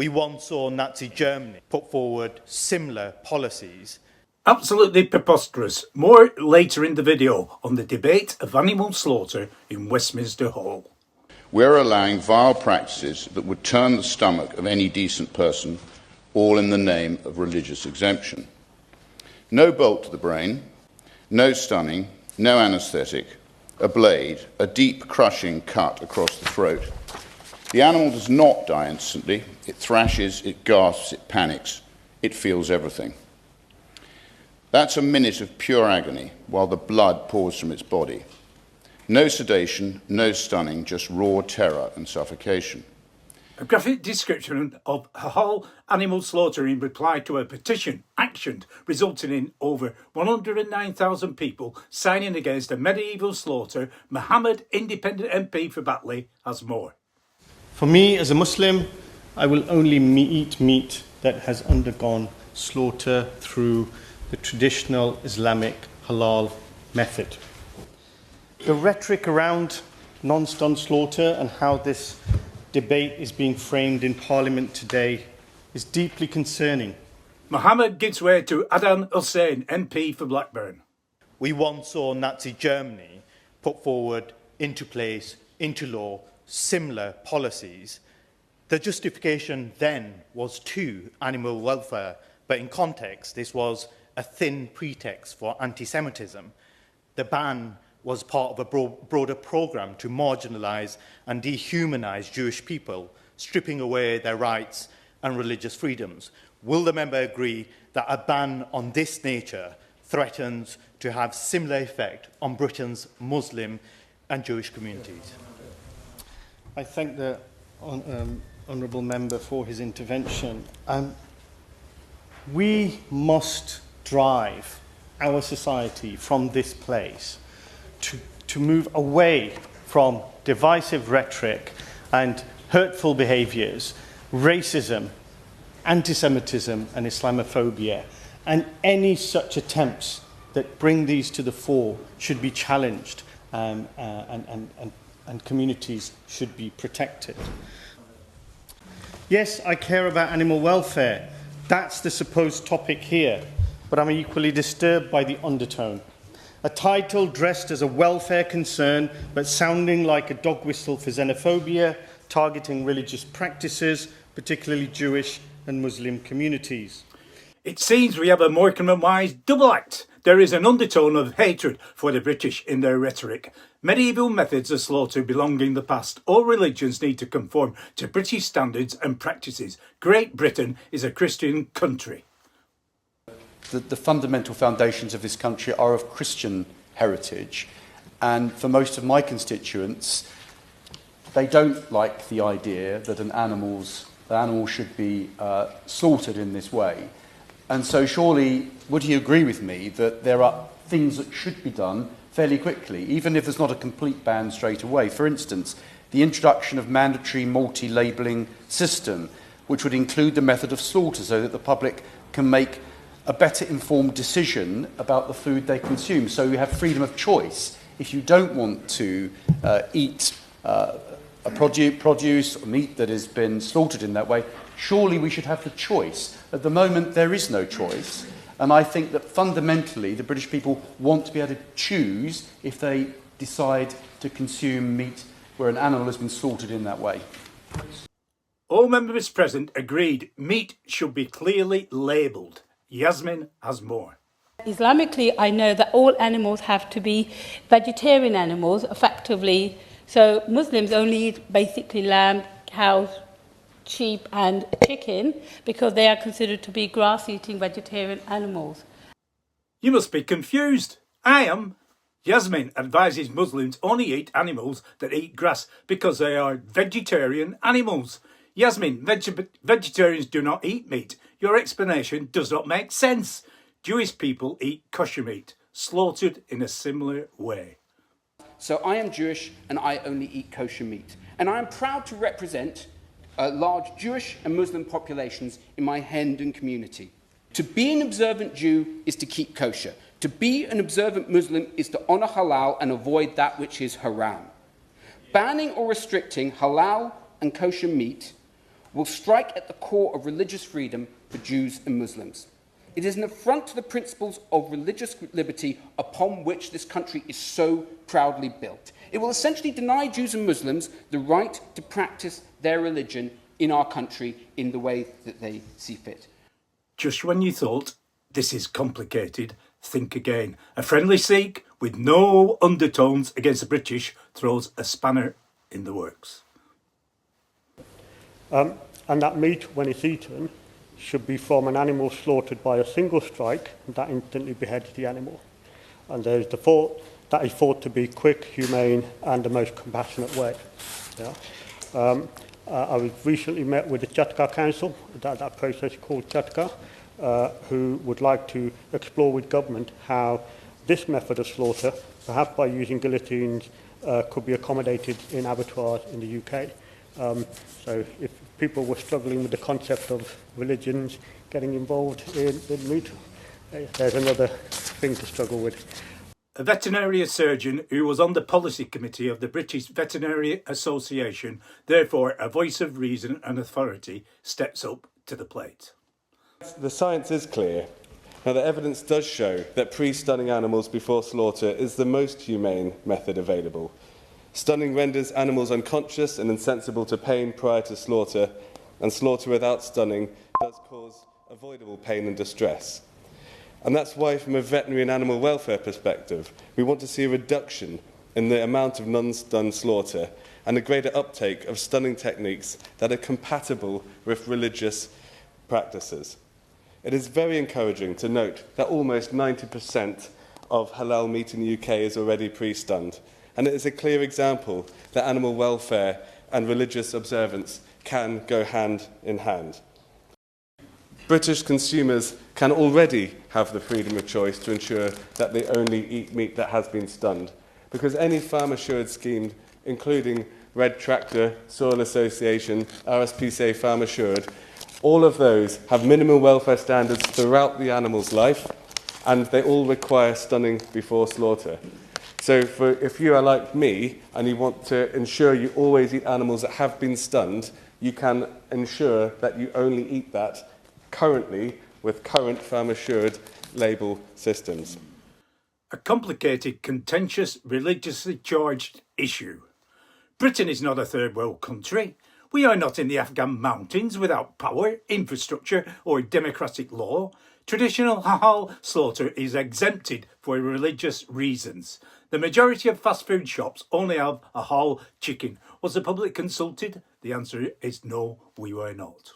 We once saw Nazi Germany put forward similar policies. Absolutely preposterous. More later in the video on the debate of animal slaughter in Westminster Hall. We're allowing vile practices that would turn the stomach of any decent person, all in the name of religious exemption. No bolt to the brain, no stunning, no anaesthetic, a blade, a deep crushing cut across the throat. The animal does not die instantly. It thrashes, it gasps, it panics. It feels everything. That's a minute of pure agony while the blood pours from its body. No sedation, no stunning, just raw terror and suffocation. A graphic description of Halal animal slaughter in reply to a petition actioned, resulting in over 109,000 people signing against a medieval slaughter. Mohammed, independent MP for Batley, has more. For me, as a Muslim, I will only eat meat that has undergone slaughter through the traditional Islamic halal method. The rhetoric around non-stun slaughter and how this debate is being framed in Parliament today is deeply concerning. Mohammed gives way to Adnan Hussain, MP for Blackburn. We once saw Nazi Germany put forward into place, into law, similar policies. The justification then was to animal welfare, but in context, this was a thin pretext for anti-Semitism. The ban was part of a broader programme to marginalise and dehumanise Jewish people, stripping away their rights and religious freedoms. Will the member agree that a ban on this nature threatens to have similar effect on Britain's Muslim and Jewish communities? I thank the honourable member for his intervention. We must drive our society from this place to move away from divisive rhetoric and hurtful behaviours, racism, anti-Semitism and Islamophobia. And any such attempts that bring these to the fore should be challenged and communities should be protected. Yes, I care about animal welfare. That's the supposed topic here, but I'm equally disturbed by the undertone. A title dressed as a welfare concern, but sounding like a dog whistle for xenophobia, targeting religious practices, particularly Jewish and Muslim communities. It seems we have a Morecambe and Wise double act. There is an undertone of hatred for the British in their rhetoric. Medieval methods of slaughter belong in the past. All religions need to conform to British standards and practices. Great Britain is a Christian country. The fundamental foundations of this country are of Christian heritage, and for most of my constituents, they don't like the idea that an animal should be slaughtered in this way. And so surely, would he agree with me that there are things that should be done fairly quickly, even if there's not a complete ban straight away? For instance, the introduction of mandatory multi-labelling system, which would include the method of slaughter so that the public can make a better informed decision about the food they consume. So you have freedom of choice. If you don't want to eat produce or meat that has been slaughtered in that way, surely we should have the choice. At the moment, there is no choice. And I think that fundamentally, the British people want to be able to choose if they decide to consume meat where an animal has been slaughtered in that way. All members present agreed meat should be clearly labelled. Yasmin has more. Islamically, I know that all animals have to be vegetarian animals, effectively. So Muslims only eat basically lamb, cows, sheep and chicken because they are considered to be grass-eating vegetarian animals. You must be confused. I am. Yasmin advises Muslims only eat animals that eat grass because they are vegetarian animals. Yasmin, vegetarians do not eat meat. Your explanation does not make sense. Jewish people eat kosher meat, slaughtered in a similar way. So I am Jewish and I only eat kosher meat. And I am proud to represent large Jewish and Muslim populations in my Hendon community. To be an observant Jew is to keep kosher. To be an observant Muslim is to honour halal and avoid that which is haram. Banning or restricting halal and kosher meat will strike at the core of religious freedom for Jews and Muslims. It is an affront to the principles of religious liberty upon which this country is so proudly built. It will essentially deny Jews and Muslims the right to practice their religion in our country in the way that they see fit. Just when you thought, this is complicated, think again. A friendly Sikh with no undertones against the British throws a spanner in the works. And that meat, when it's eaten, should be from an animal slaughtered by a single strike that instantly beheads the animal. And there's the thought that is thought to be quick, humane, and the most compassionate way. Yeah. I was recently met with the Chatka Council, that process called Chatka, who would like to explore with government how this method of slaughter, perhaps by using guillotines, could be accommodated in abattoirs in the UK. So if people were struggling with the concept of religions getting involved in meat, there's another thing to struggle with. A veterinary surgeon who was on the policy committee of the British Veterinary Association, therefore a voice of reason and authority, steps up to the plate. The science is clear. Now, the evidence does show that pre-stunning animals before slaughter is the most humane method available. Stunning renders animals unconscious and insensible to pain prior to slaughter, and slaughter without stunning does cause avoidable pain and distress. And that's why, from a veterinary and animal welfare perspective, we want to see a reduction in the amount of non-stun slaughter and a greater uptake of stunning techniques that are compatible with religious practices. It is very encouraging to note that almost 90% of halal meat in the UK is already pre-stunned, and it is a clear example that animal welfare and religious observance can go hand in hand. British consumers can already have the freedom of choice to ensure that they only eat meat that has been stunned, because any farm assured scheme, including Red Tractor, Soil Association, RSPCA Farm Assured, all of those have minimum welfare standards throughout the animal's life, and they all require stunning before slaughter. So if you are like me and you want to ensure you always eat animals that have been stunned, you can ensure that you only eat that currently with current Farm Assured label systems. A complicated, contentious, religiously charged issue. Britain is not a third world country. We are not in the Afghan mountains without power, infrastructure or democratic law. Traditional halal slaughter is exempted for religious reasons. The majority of fast food shops only have a halal chicken. Was the public consulted? The answer is no, we were not.